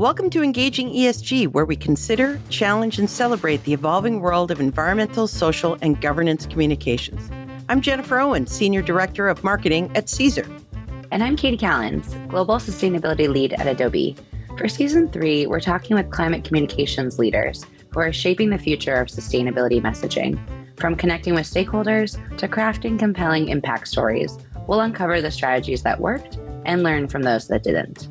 Welcome to Engaging ESG, where we consider, challenge, and celebrate the evolving world of environmental, social, and governance communications. I'm Jennifer Owen, Senior Director of Marketing at Caesar. And I'm Kati Callens, Global Sustainability Lead at Adobe. For Season 3, we're talking with climate communications leaders who are shaping the future of sustainability messaging. From connecting with stakeholders to crafting compelling impact stories, we'll uncover the strategies that worked and learn from those that didn't.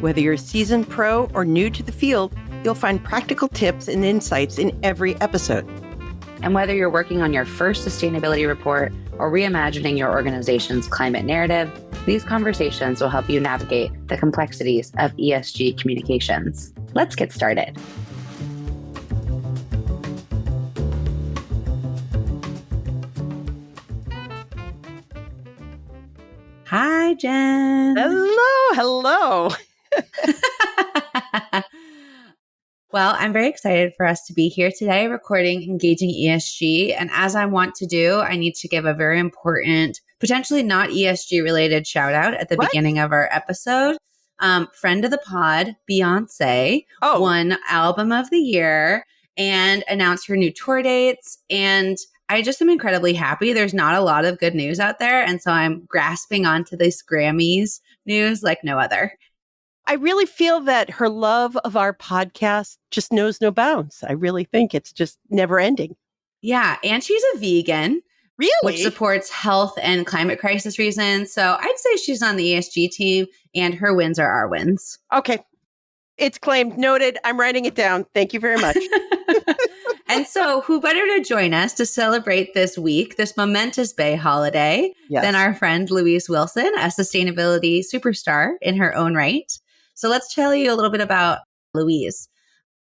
Whether you're a seasoned pro or new to the field, you'll find practical tips and insights in every episode. And whether you're working on your first sustainability report or reimagining your organization's climate narrative, these conversations will help you navigate the complexities of ESG communications. Let's get started. Hi, Jen. Hello. Well, I'm very excited for us to be here today recording Engaging ESG. And as I want to do, I need to give a very important, potentially not ESG related shout out at the beginning of our episode. Friend of the pod, Beyonce, won Album of the Year and announced her new tour dates. And I just am incredibly happy. There's not a lot of good news out there. And so I'm grasping onto this Grammys news like no other. I really feel that her love of our podcast just knows no bounds. I really think it's just never ending. Yeah. And she's a vegan. Really? Which supports health and climate crisis reasons. So I'd say she's on the ESG team and her wins are our wins. Okay. It's claimed. Noted. I'm writing it down. Thank you very much. And so who better to join us to celebrate this week, this momentous Bay holiday, than our friend Louise Wilson, a sustainability superstar in her own right. So let's tell you a little bit about Louise.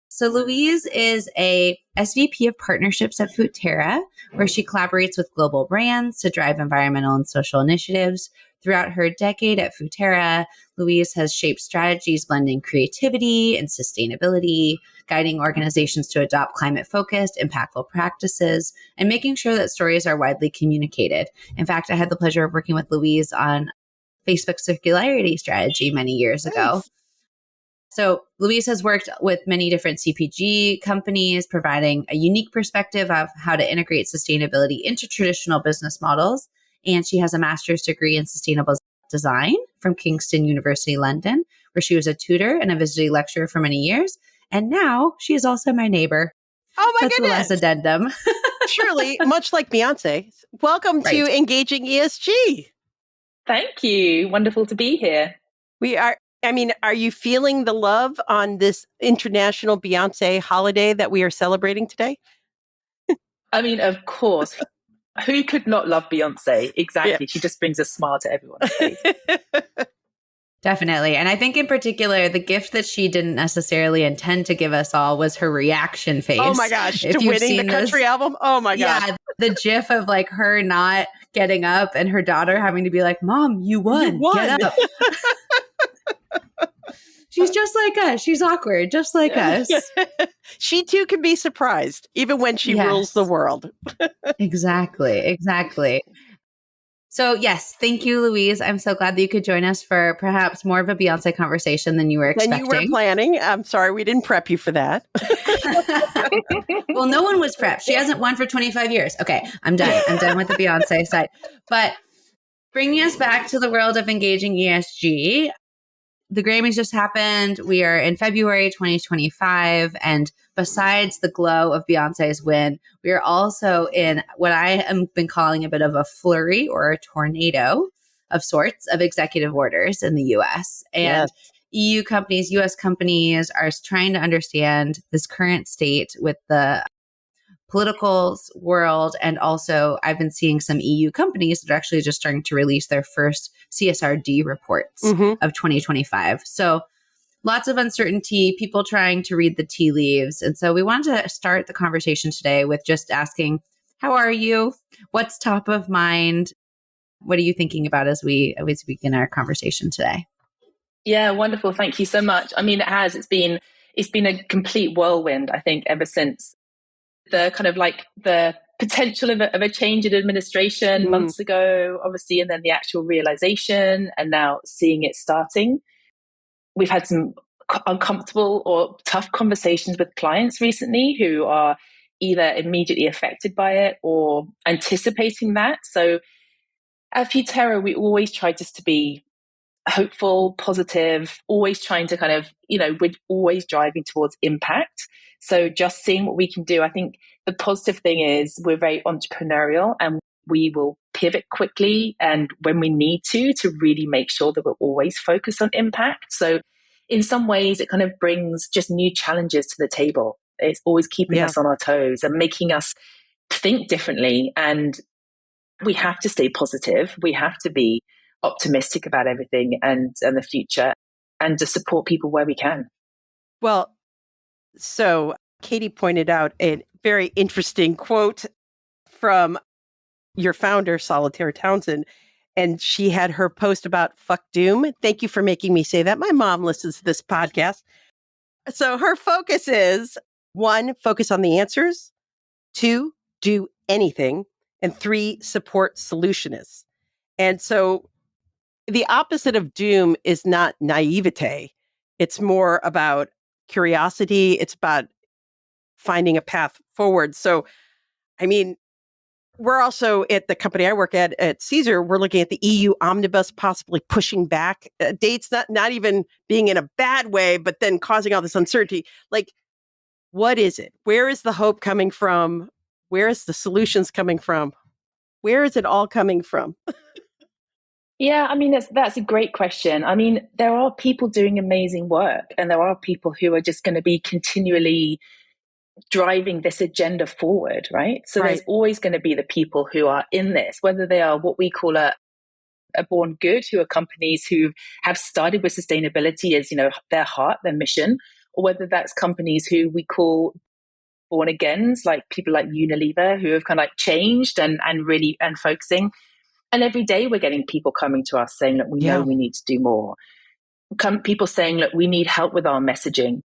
So Louise is a SVP of Partnerships at Futerra, where she collaborates with global brands to drive environmental and social initiatives. Throughout her decade at Futerra, Louise has shaped strategies blending creativity and sustainability, guiding organizations to adopt climate-focused, impactful practices, and making sure that stories are widely communicated. In fact, I had the pleasure of working with Louise on Facebook circularity strategy many years ago. So Louise has worked with many different CPG companies, providing a unique perspective of how to integrate sustainability into traditional business models. And she has a master's degree in sustainable design from Kingston University, London, where she was a tutor and a visiting lecturer for many years. And now she is also my neighbor. Oh my goodness. That's the last addendum. Surely, much like Beyonce. Welcome to Engaging ESG. Thank you. Wonderful to be here. Are you feeling the love on this international Beyonce holiday that we are celebrating today? Of course. Who could not love Beyonce? Exactly. Yeah. She just brings a smile to everyone's face. Definitely. And I think in particular, the gift that she didn't necessarily intend to give us all was her reaction face. Oh my gosh. To winning the country album. Oh my gosh. Yeah. The gif of like her not getting up and her daughter having to be like, Mom, you won. Get up. She's just like us. She's awkward, just like us. She too can be surprised, even when she rules the world. Exactly. So yes, thank you, Louise. I'm so glad that you could join us for perhaps more of a Beyonce conversation than you were expecting. Than you were planning. I'm sorry, we didn't prep you for that. Well, no one was prepped. She hasn't won for 25 years. Okay, I'm done. I'm done with the Beyonce side. But bringing us back to the world of Engaging ESG, the Grammys just happened. We are in February 2025. And besides the glow of Beyonce's win, we are also in what I have been calling a bit of a flurry or a tornado of sorts of executive orders in the US. And EU companies, US companies are trying to understand this current state with the political world. And also I've been seeing some EU companies that are actually just starting to release their first CSRD reports of 2025. So lots of uncertainty, people trying to read the tea leaves. And so we wanted to start the conversation today with just asking, how are you? What's top of mind? What are you thinking about as we begin our conversation today? Yeah, wonderful. Thank you so much. It's been a complete whirlwind, I think, ever since the kind of like the potential of a change in administration months ago, obviously, and then the actual realization and now seeing it starting. We've had some uncomfortable or tough conversations with clients recently who are either immediately affected by it or anticipating that. So at Futerra, we always try just to be hopeful, positive, always trying to kind of, we're always driving towards impact. So just seeing what we can do. I think the positive thing is we're very entrepreneurial and we will pivot quickly and when we need to really make sure that we're always focused on impact. So in some ways, it kind of brings just new challenges to the table. It's always keeping us on our toes and making us think differently. And we have to stay positive. We have to be optimistic about everything and the future and to support people where we can. Well, so Kati pointed out a very interesting quote from your founder, Solitaire Townsend, and she had her post about fuck doom. Thank you for making me say that. My mom listens to this podcast. So her focus is 1, focus on the answers, 2, do anything, and 3, support solutionists. And so the opposite of doom is not naivete. It's more about curiosity. It's about finding a path forward. So, I mean, we're also at the company I work at Caesar, we're looking at the EU omnibus possibly pushing back dates, not even being in a bad way, but then causing all this uncertainty. Like, what is it? Where is the hope coming from? Where is the solutions coming from? Where is it all coming from? Yeah, I mean, that's a great question. I mean, there are people doing amazing work and there are people who are just going to be continually driving this agenda forward, right? So there's always going to be the people who are in this, whether they are what we call a born good, who are companies who have started with sustainability as, their heart, their mission, or whether that's companies who we call born agains, like people like Unilever, who have kind of like changed and really and focusing. And every day we're getting people coming to us saying, look, we know we need to do more. People saying, look, we need help with our messaging.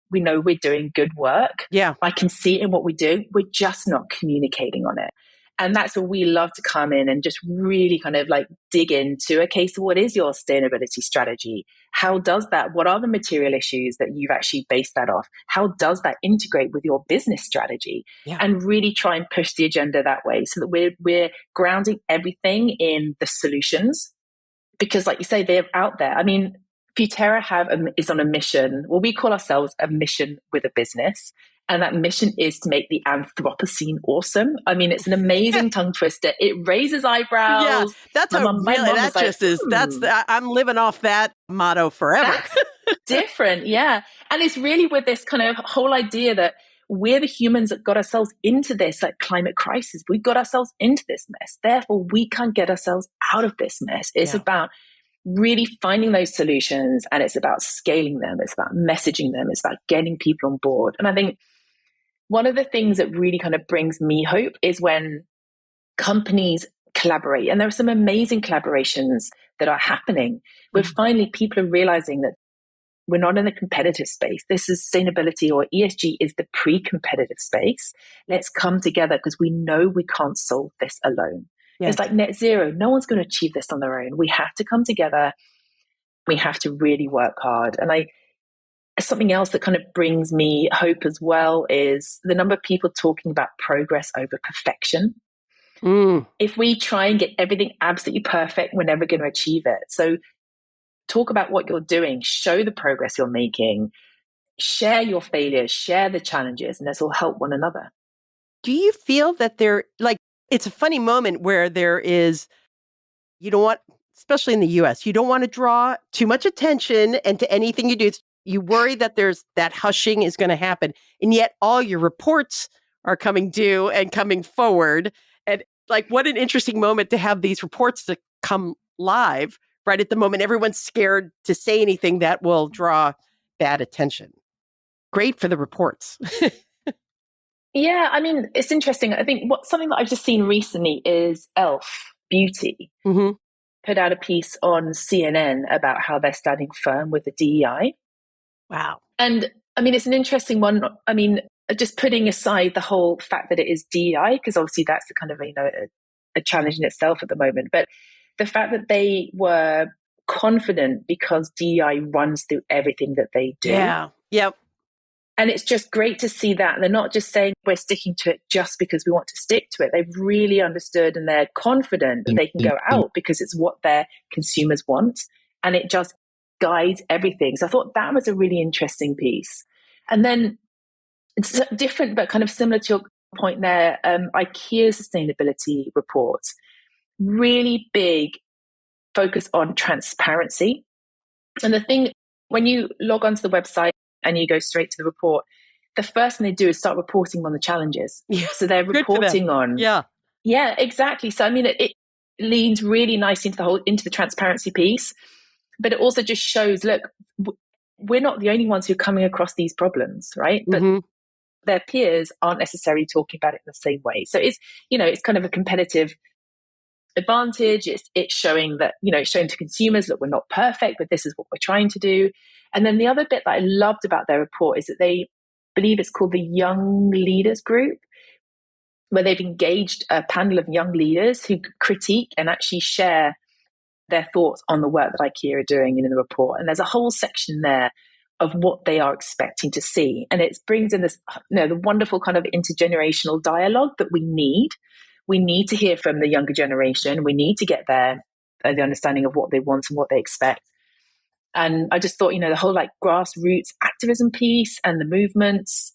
We know we're doing good work. Yeah. I can see it in what we do. We're just not communicating on it. And that's where we love to come in and just really kind of like dig into, okay, so what is your sustainability strategy? How does that, what are the material issues that you've actually based that off? How does that integrate with your business strategy? Yeah. And really try and push the agenda that way so that we're grounding everything in the solutions. Because like you say, they're out there. I mean, Futerra is on a mission. Well, we call ourselves a mission with a business. And that mission is to make the Anthropocene awesome. I mean, it's an amazing tongue twister. It raises eyebrows. Yeah, that's I'm living off that motto forever. Different. Yeah. And it's really with this kind of whole idea that we're the humans that got ourselves into this like climate crisis. We got ourselves into this mess. Therefore, we can't get ourselves out of this mess. It's about really finding those solutions and it's about scaling them. It's about messaging them. It's about getting people on board. And I think one of the things that really kind of brings me hope is when companies collaborate. And there are some amazing collaborations that are happening where finally people are realizing that we're not in a competitive space. This is sustainability, or ESG is the pre-competitive space. Let's come together because we know we can't solve this alone. Yes. It's like net zero. No one's going to achieve this on their own. We have to come together. We have to really work hard. And something else that kind of brings me hope as well is the number of people talking about progress over perfection. If we try and get everything absolutely perfect, we're never going to achieve it. So talk about what you're doing, show the progress you're making, share your failures, share the challenges, and let's all help one another. Do you feel that it's a funny moment where there is, you don't want, especially in the US, you don't want to draw too much attention and to anything you do. You worry that there's that hushing is going to happen. And yet all your reports are coming due and coming forward. And like, what an interesting moment to have these reports to come live right at the moment. Everyone's scared to say anything that will draw bad attention. Great for the reports. Yeah, I mean, it's interesting. I think something that I've just seen recently is Elf Beauty put out a piece on CNN about how they're standing firm with the DEI. Wow. And I mean, it's an interesting one. I mean, just putting aside the whole fact that it is DEI, because obviously that's a kind of, a challenge in itself at the moment. But the fact that they were confident because DEI runs through everything that they do. Yeah. Yep. And it's just great to see that they're not just saying we're sticking to it just because we want to stick to it. They've really understood and they're confident that they can go out because it's what their consumers want. And it just guides everything. So I thought that was a really interesting piece. And then it's different, but kind of similar to your point there, IKEA's sustainability report, really big focus on transparency. And the thing, when you log onto the website and you go straight to the report, the first thing they do is start reporting on the challenges. Yeah, so they're reporting on. Yeah, exactly. So, I mean, it leans really nicely into the transparency piece, but it also just shows, look, we're not the only ones who are coming across these problems, right? But their peers aren't necessarily talking about it in the same way. So it's kind of a competitive advantage. It's showing that, it's showing to consumers that we're not perfect, but this is what we're trying to do. And then the other bit that I loved about their report is that they believe it's called the Young Leaders Group, where they've engaged a panel of young leaders who critique and actually share their thoughts on the work that IKEA are doing in the report. And there's a whole section there of what they are expecting to see. And it brings in this, the wonderful kind of intergenerational dialogue that we need. We need to hear from the younger generation. We need to get the understanding of what they want and what they expect. And I just thought, the whole grassroots activism piece and the movements,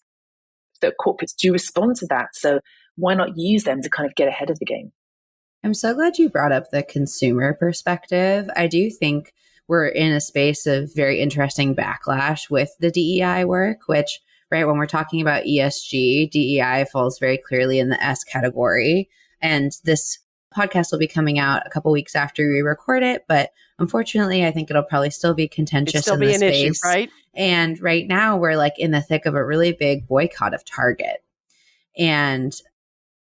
that corporates do respond to that. So why not use them to kind of get ahead of the game? I'm so glad you brought up the consumer perspective. I do think we're in a space of very interesting backlash with the DEI work, which, right, when we're talking about ESG, DEI falls very clearly in the S category. And this podcast will be coming out a couple weeks after we record it, but unfortunately, I think it'll probably still be contentious in the space. Issue, right? And right now, we're in the thick of a really big boycott of Target. And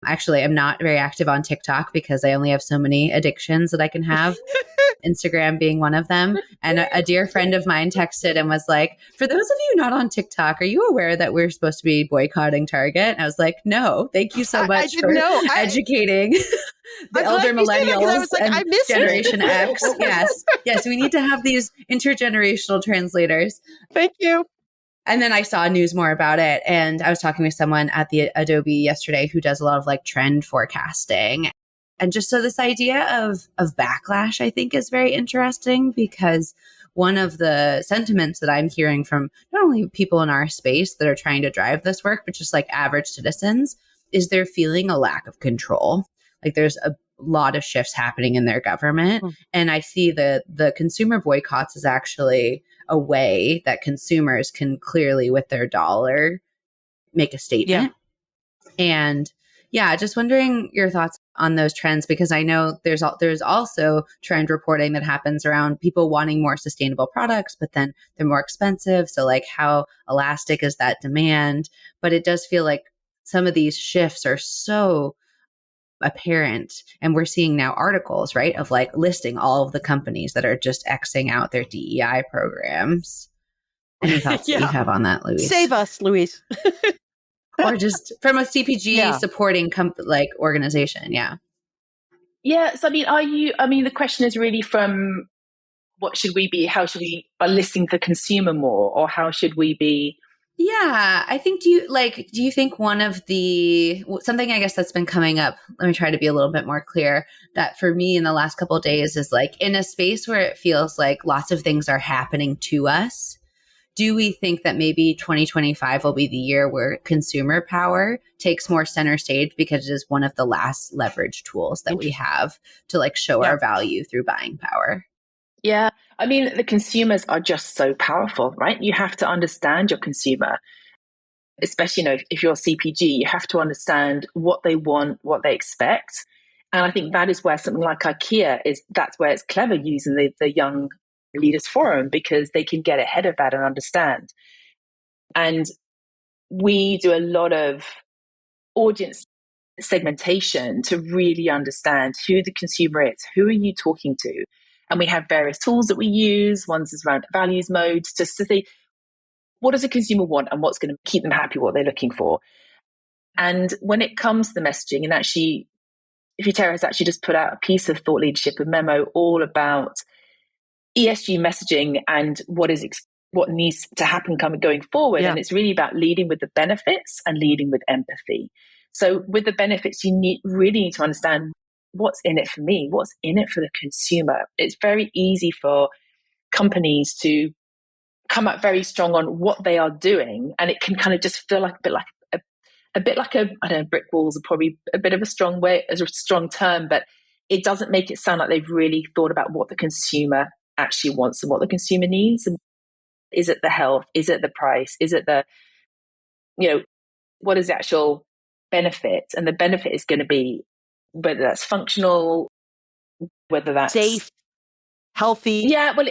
actually, I'm not very active on TikTok because I only have so many addictions that I can have. Instagram being one of them. And a dear friend of mine texted and was like, for those of you not on TikTok, are you aware that we're supposed to be boycotting Target? And I was like, no, thank you so much for educating the elder millennials and Generation X. Yes, we need to have these intergenerational translators. Thank you. And then I saw news more about it. And I was talking with someone at the Adobe yesterday who does a lot of trend forecasting. And just so this idea of backlash, I think, is very interesting because one of the sentiments that I'm hearing from not only people in our space that are trying to drive this work, but just average citizens, is they're feeling a lack of control. There's a lot of shifts happening in their government. And I see the consumer boycotts is actually a way that consumers can clearly, with their dollar, make a statement. And just wondering your thoughts on those trends, because I know there's also trend reporting that happens around people wanting more sustainable products, but then they're more expensive. So how elastic is that demand? But it does feel like some of these shifts are so apparent. And we're seeing now articles, right, of listing all of the companies that are just Xing out their DEI programs. Any thoughts that you have on that, Louise? Save us, Louise. Or just from a CPG supporting organization. Yeah. So, the question is really from how should we be listening to the consumer more, or how should we be? Yeah, I think, do you think one of something I guess that's been coming up, let me try to be a little bit more clear, that for me in the last couple of days is in a space where it feels like lots of things are happening to us. Do we think that maybe 2025 will be the year where consumer power takes more center stage because it is one of the last leverage tools that we have to show our value through buying power? Yeah. The consumers are just so powerful, right? You have to understand your consumer, especially, if you're a CPG, you have to understand what they want, what they expect. And I think that is where something like IKEA that's where it's clever using the Young Leaders Forum, because they can get ahead of that and understand. And we do a lot of audience segmentation to really understand who the consumer is, who are you talking to? And we have various tools that we use. One's is around values modes, just to see what does a consumer want and what's going to keep them happy, what they're looking for. And when it comes to the messaging, and actually, Futerra has actually just put out a piece of thought leadership, a memo all about ESG messaging and what needs to happen going forward. Yeah. And it's really about leading with the benefits and leading with empathy. So with the benefits, you really need to understand what's in it for me, what's in it for the consumer. It's very easy for companies to come out very strong on what they are doing, and it can kind of just feel like a bit like I don't know, brick walls are probably a bit of a strong term, but it doesn't make it sound like they've really thought about what the consumer actually wants and what the consumer needs. And is it the health? Is it the price? Is it what is the actual benefit? And the benefit is going to be whether that's functional, whether that's safe, healthy. Yeah, well,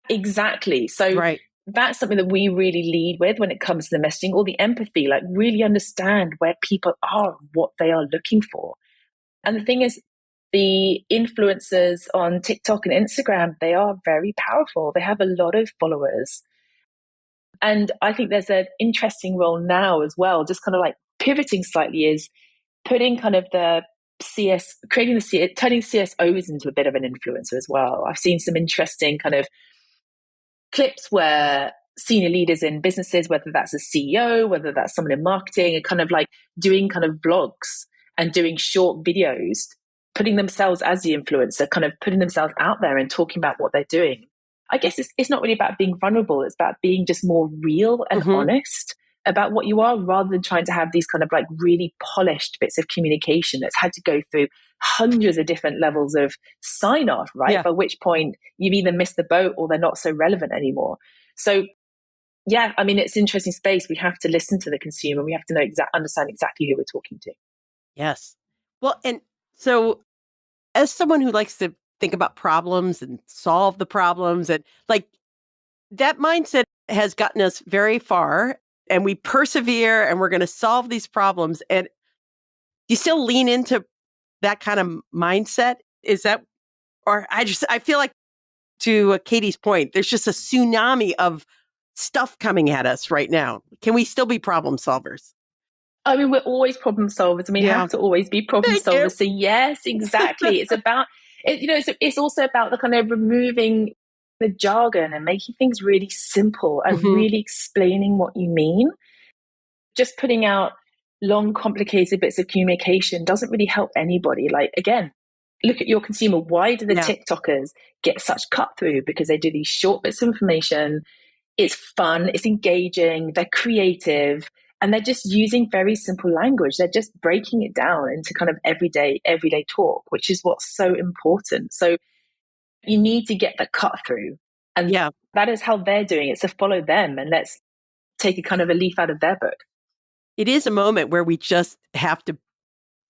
exactly. So that's something that we really lead with when it comes to the messaging, or the empathy, like really understand where people are, what they are looking for. And the thing is, the influencers on TikTok and Instagram, they are very powerful. They have a lot of followers. And I think there's an interesting role now as well, just kind of like pivoting slightly, is putting kind of turning CSOs into a bit of an influencer as well. I've seen some interesting kind of clips where senior leaders in businesses, whether that's a CEO, whether that's someone in marketing, are kind of like doing kind of vlogs and doing short videos, putting themselves as the influencer, kind of putting themselves out there and talking about what they're doing. I guess it's not really about being vulnerable. It's about being just more real and honest about what you are, rather than trying to have these kind of like really polished bits of communication that's had to go through hundreds of different levels of sign off, right? Yeah. By which point you've either missed the boat or they're not so relevant anymore. So yeah, I mean, it's an interesting space. We have to listen to the consumer. We have to understand exactly who we're talking to. Yes. Well, and so as someone who likes to think about problems and solve the problems, and like that mindset has gotten us very far, and we persevere and we're going to solve these problems. And you still lean into that kind of mindset? Is that, or I feel like, to Katie's point, there's just a tsunami of stuff coming at us right now. Can we still be problem solvers? I mean, we're always problem solvers, and we have to always be problem solvers. So yes, exactly. It's about it. It's also about the kind of removing the jargon and making things really simple and really explaining what you mean. Just putting out long, complicated bits of communication doesn't really help anybody. Like, again, look at your consumer. Why do the TikTokers get such cut through? Because they do these short bits of information. It's fun, it's engaging, they're creative, and they're just using very simple language. They're just breaking it down into kind of everyday everyday talk, which is what's so important. So you need to get the cut through. And that is how they're doing it. So follow them, and let's take a kind of a leaf out of their book. It is a moment where we just have to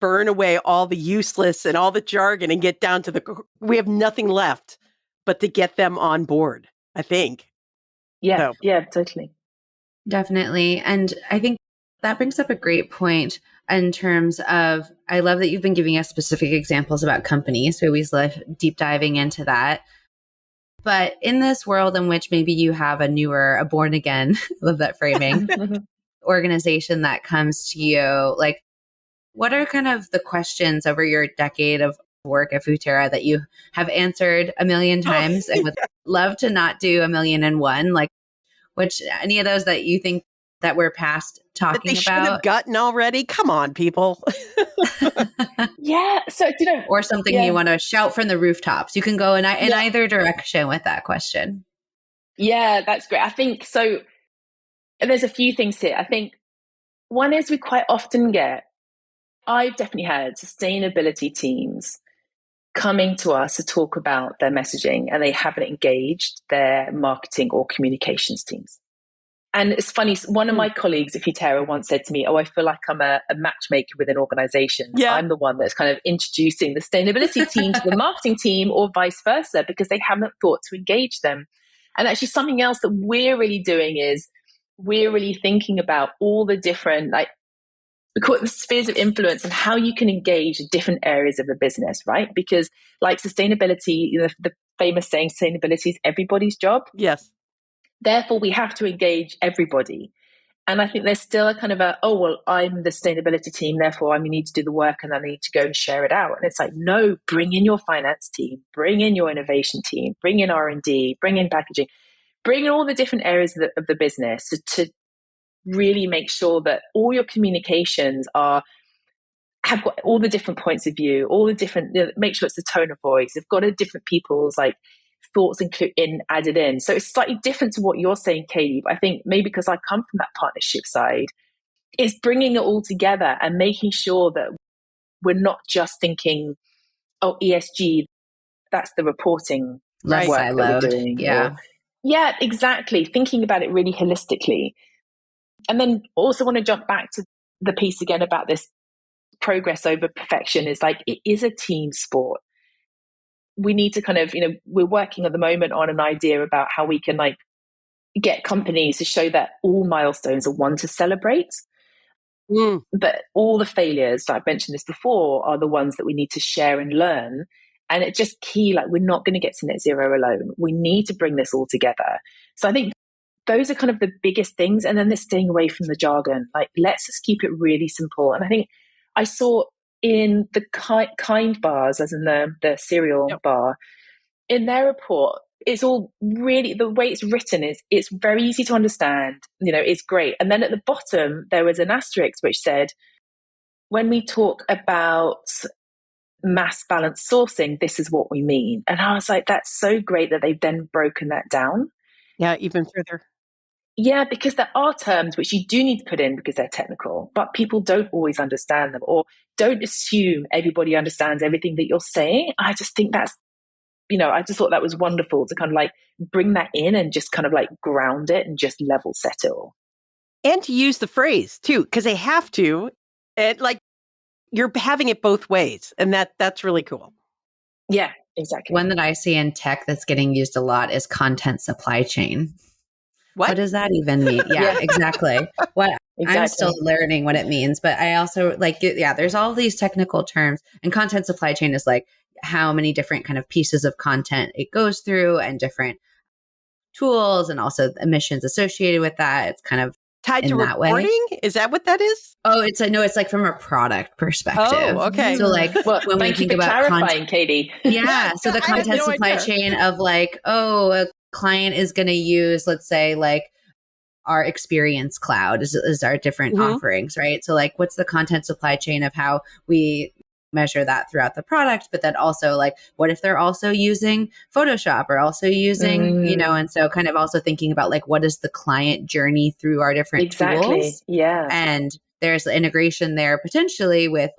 burn away all the useless and all the jargon and get down to we have nothing left but to get them on board, I think. Yeah, totally. Definitely. And I think that brings up a great point in terms of, I love that you've been giving us specific examples about companies. So we always love deep diving into that. But in this world in which maybe you have a born again, love that framing, organization that comes to you, like, what are kind of the questions over your decade of work at Futerra that you have answered a million times and would love to not do 1,000,001? Like, which, any of those that you think that we're past talking that they about? Should have gotten already? Come on, people. Yeah. So, or something you want to shout from the rooftops. You can go in either direction with that question. Yeah, that's great. I think so. There's a few things here. I think one is we quite often I've definitely had sustainability teams coming to us to talk about their messaging, and they haven't engaged their marketing or communications teams. And it's funny, one of my colleagues at Futerra once said to me, I feel like I'm a matchmaker with an organization. Yeah. I'm the one that's kind of introducing the sustainability team to the marketing team, or vice versa, because they haven't thought to engage them. And actually something else that we're really doing is we're really thinking about all the different, we call it the spheres of influence, and how you can engage different areas of the business, right? Because like sustainability, the famous saying, sustainability is everybody's job. Yes. Therefore, we have to engage everybody. And I think there's still a kind of I'm the sustainability team, therefore I need to do the work and I need to go and share it out. And it's like, no, bring in your finance team, bring in your innovation team, bring in R&D, bring in packaging, bring in all the different areas of the business to really make sure that all your communications have got all the different points of view, all the different, make sure it's the tone of voice. They've got a different people's thoughts added in. So it's slightly different to what you're saying, Katie, but I think maybe because I come from that partnership side, it's bringing it all together and making sure that we're not just thinking, oh, ESG, that's the reporting less work siloed. that we're doing. Yeah, exactly. Thinking about it really holistically. And then also want to jump back to the piece again about this progress over perfection is it is a team sport. We need to kind of, we're working at the moment on an idea about how we can get companies to show that all milestones are one to celebrate. But all the failures, I've mentioned this before, are the ones that we need to share and learn. And it's just key, we're not going to get to net zero alone. We need to bring this all together. So I think those are kind of the biggest things. And then they're staying away from the jargon. Let's just keep it really simple. And I think I saw in the Kind bars, as in the cereal bar, in their report, it's all really, the way it's written it's very easy to understand, it's great. And then at the bottom, there was an asterisk which said, when we talk about mass balance sourcing, this is what we mean. And I was like, that's so great that they've then broken that down. Yeah, even further. Yeah, because there are terms which you do need to put in because they're technical, but people don't always understand them or don't assume everybody understands everything that you're saying. I just think that's, I just thought that was wonderful to kind of bring that in and just kind of ground it and just level set it all. And to use the phrase too, because they have to, and you're having it both ways. And that's really cool. Yeah, exactly. One that I see in tech that's getting used a lot is content supply chain. What does that even mean? Yeah, exactly. I'm still learning what it means, but I also there's all these technical terms, and content supply chain is how many different kind of pieces of content it goes through and different tools and also emissions associated with that. It's kind of tied to reporting. Is that what that is? Oh, it's from a product perspective. Oh, okay. So when we think about clarifying, Katie. Yeah. So the content supply chain of a client is going to use, let's say, our experience cloud is our different offerings, right? So what's the content supply chain of how we measure that throughout the product, but then also what if they're also using Photoshop or also using, and so kind of also thinking about what is the client journey through our different tools. Yeah. And there's integration there potentially with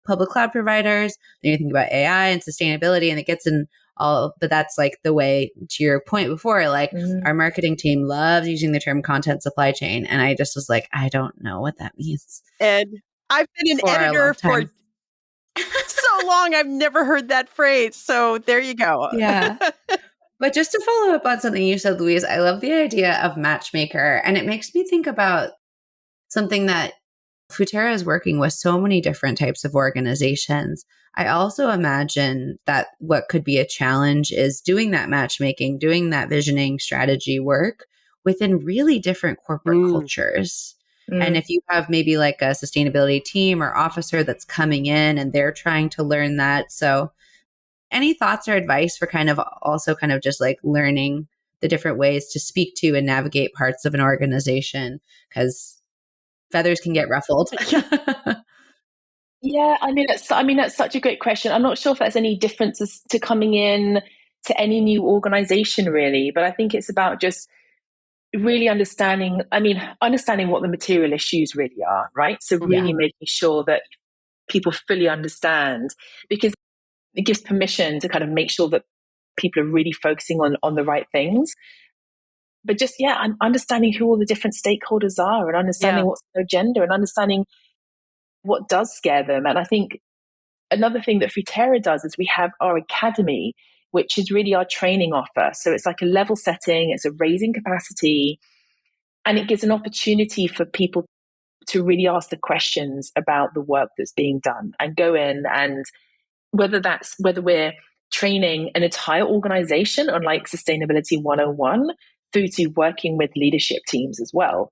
public cloud providers. Then you think about AI and sustainability, and it gets in all, but that's the way, to your point before, our marketing team loves using the term content supply chain. And I just was I don't know what that means. And I've been an editor for so long, I've never heard that phrase. So there you go. Yeah. But just to follow up on something you said, Louise, I love the idea of matchmaker. And it makes me think about something that Futerra is working with so many different types of organizations. I also imagine that what could be a challenge is doing that matchmaking, doing that visioning strategy work within really different corporate cultures. And if you have maybe a sustainability team or officer that's coming in and they're trying to learn that. So any thoughts or advice for kind of just learning the different ways to speak to and navigate parts of an organization, because feathers can get ruffled. Yeah, that's such a great question. I'm not sure if there's any differences to coming in to any new organization really, but I think it's about just really understanding what the material issues really are, right? So really making sure that people fully understand, because it gives permission to kind of make sure that people are really focusing on the right things. But just, understanding who all the different stakeholders are and understanding what's their agenda and understanding what does scare them. And I think another thing that Futerra does is we have our academy, which is really our training offer. So it's a level setting, it's a raising capacity, and it gives an opportunity for people to really ask the questions about the work that's being done and go in, and whether we're training an entire organization on Sustainability 101 through to working with leadership teams as well.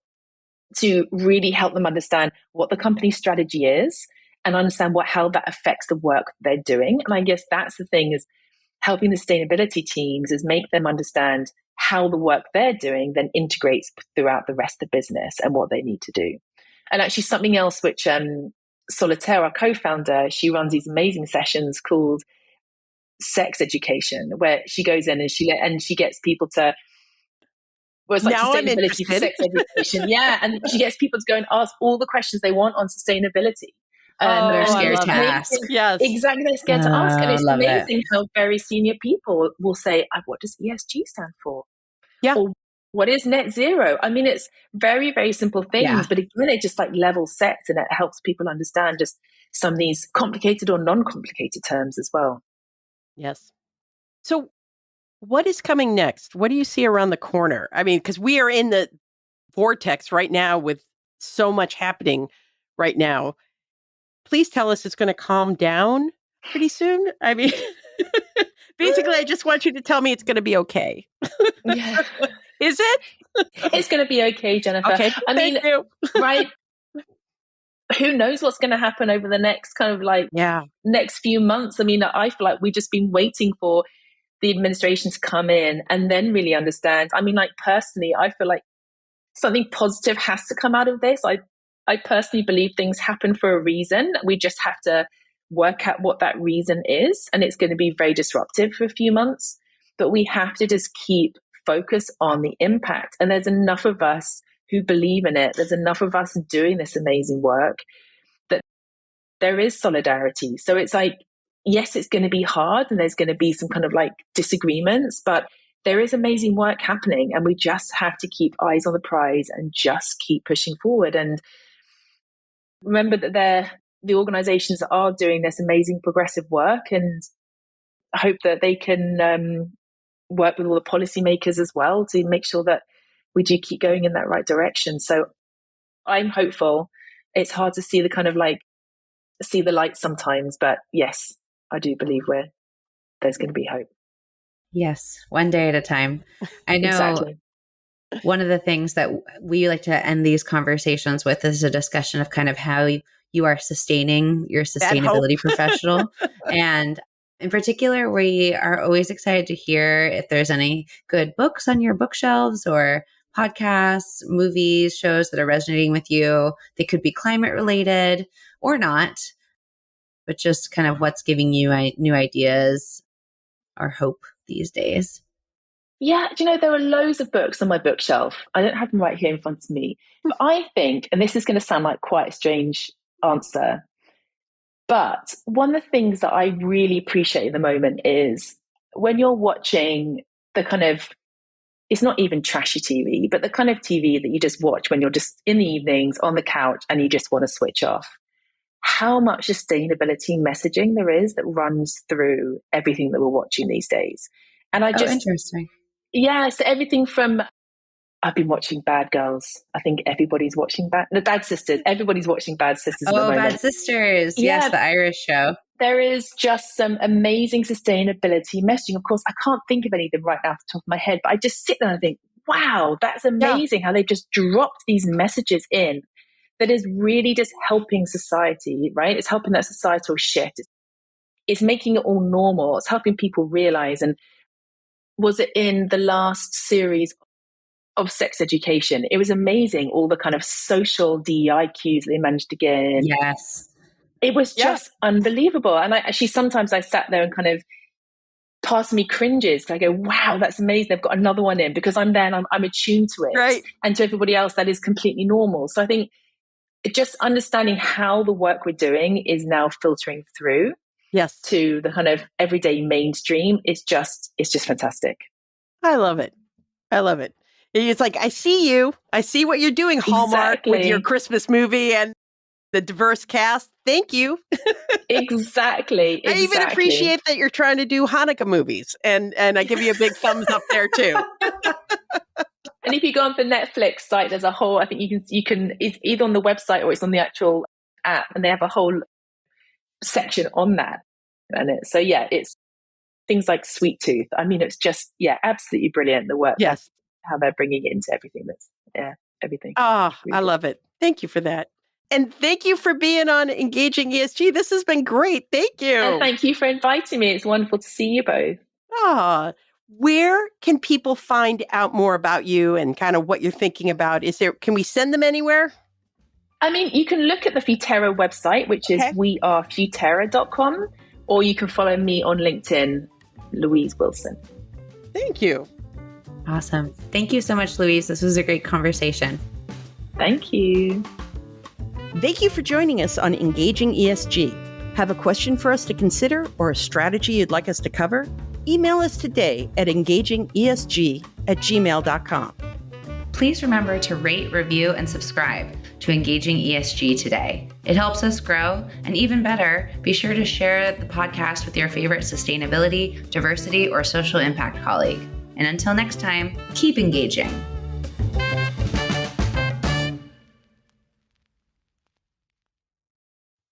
to really help them understand what the company's strategy is and understand how that affects the work they're doing. And I guess that's the thing, is helping the sustainability teams is make them understand how the work they're doing then integrates throughout the rest of the business and what they need to do. And actually something else which Solitaire, our co-founder, she runs these amazing sessions called sex education, where she goes in and she gets people to, well, it's like now sustainability for sex education. Yeah. And she gets people to go and ask all the questions they want on sustainability. They're scared to ask. Yes. Exactly. They're scared to ask. And it's amazing how very senior people will say, what does ESG stand for? Yeah. Or what is net zero? I mean, it's very, very simple things, but again, it just like level sets, and it helps people understand just some of these complicated or non-complicated terms as well. Yes. So what is coming next? What do you see around the corner? I mean, because we are in the vortex right now with so much happening right now. Please tell us it's going to calm down pretty soon. I mean, basically, I just want you to tell me it's going to be okay. Yeah. Is it? It's going to be okay, Jennifer. Okay. I mean, right? Who knows what's going to happen over the next next few months? I mean, I feel like we've just been waiting for the administration to come in and then really understand. I mean, like personally, I feel like something positive has to come out of this. I personally believe things happen for a reason. We just have to work out what that reason is. And it's going to be very disruptive for a few months, but we have to just keep focus on the impact. And there's enough of us who believe in it. There's enough of us doing this amazing work that there is solidarity. So it's like, yes, it's going to be hard and there's going to be some kind of like disagreements, but there is amazing work happening, and we just have to keep eyes on the prize and just keep pushing forward. And remember that the organizations are doing this amazing progressive work, and I hope that they can work with all the policymakers as well to make sure that we do keep going in that right direction. So I'm hopeful. It's hard to see see the light sometimes, but yes, I do believe there's going to be hope. Yes, one day at a time. I know. Exactly. One of the things that we like to end these conversations with is a discussion of kind of how you are sustaining your sustainability professional. And in particular, we are always excited to hear if there's any good books on your bookshelves or podcasts, movies, shows that are resonating with you. They could be climate related or not, but just kind of what's giving you new ideas or hope these days. Yeah, do you know, there are loads of books on my bookshelf. I don't have them right here in front of me. But I think, and this is going to sound like quite a strange answer, but one of the things that I really appreciate at the moment is when you're watching the kind of, it's not even trashy TV, but the kind of TV that you just watch when you're just in the evenings on the couch and you just want to switch off. How much sustainability messaging there is that runs through everything that we're watching these days. And interesting. Yeah, so everything from, I've been watching Bad Girls. I think everybody's watching Bad Sisters. Everybody's watching Bad Sisters at the moment. Bad Sisters. Yeah. Yes, the Irish show. There is just some amazing sustainability messaging. Of course, I can't think of any of them right now off the top of my head, but I just sit there and think, wow, that's amazing how they've just dropped these messages in that is really just helping society, right? It's helping that societal shift. It's making it all normal. It's helping people realize. And was it in the last series of sex education? It was amazing, all the kind of social DEI cues they managed to get in. Yes. It was just unbelievable. And sometimes I sat there and kind of part of me cringes. I go, wow, that's amazing. They've got another one in, because I'm there and I'm attuned to it. Right. And to everybody else, that is completely normal. So I think just understanding how the work we're doing is now filtering through to the kind of everyday mainstream. It's just fantastic. I love it. It's like, I see you. I see what you're doing, Hallmark, with your Christmas movie and the diverse cast. Thank you. Exactly. I even appreciate that you're trying to do Hanukkah movies, and I give you a big thumbs up there too. And if you go on the Netflix site, there's a whole, I think you can, it's either on the website or it's on the actual app, and they have a whole section on that. So it's things like Sweet Tooth. I mean, it's just, absolutely brilliant, the work. Yes. How they're bringing it into everything that's everything. Oh, Really I good. love it. Thank you for that. And thank you for being on Engaging ESG. This has been great. Thank you. And thank you for inviting me. It's wonderful to see you both. Where can people find out more about you and kind of what you're thinking about? Can we send them anywhere? I mean, you can look at the Futerra website, which is wearefuterra.com, or you can follow me on LinkedIn, Louise Wilson. Thank you. Awesome. Thank you so much, Louise. This was a great conversation. Thank you. Thank you for joining us on Engaging ESG. Have a question for us to consider or a strategy you'd like us to cover? Email us today at engagingesg@gmail.com. Please remember to rate, review, and subscribe to Engaging ESG today. It helps us grow, and even better, be sure to share the podcast with your favorite sustainability, diversity, or social impact colleague. And until next time, keep engaging.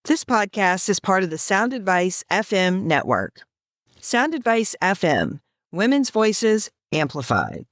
This podcast is part of the Sound Advice FM network. Sound Advice FM, women's voices amplified.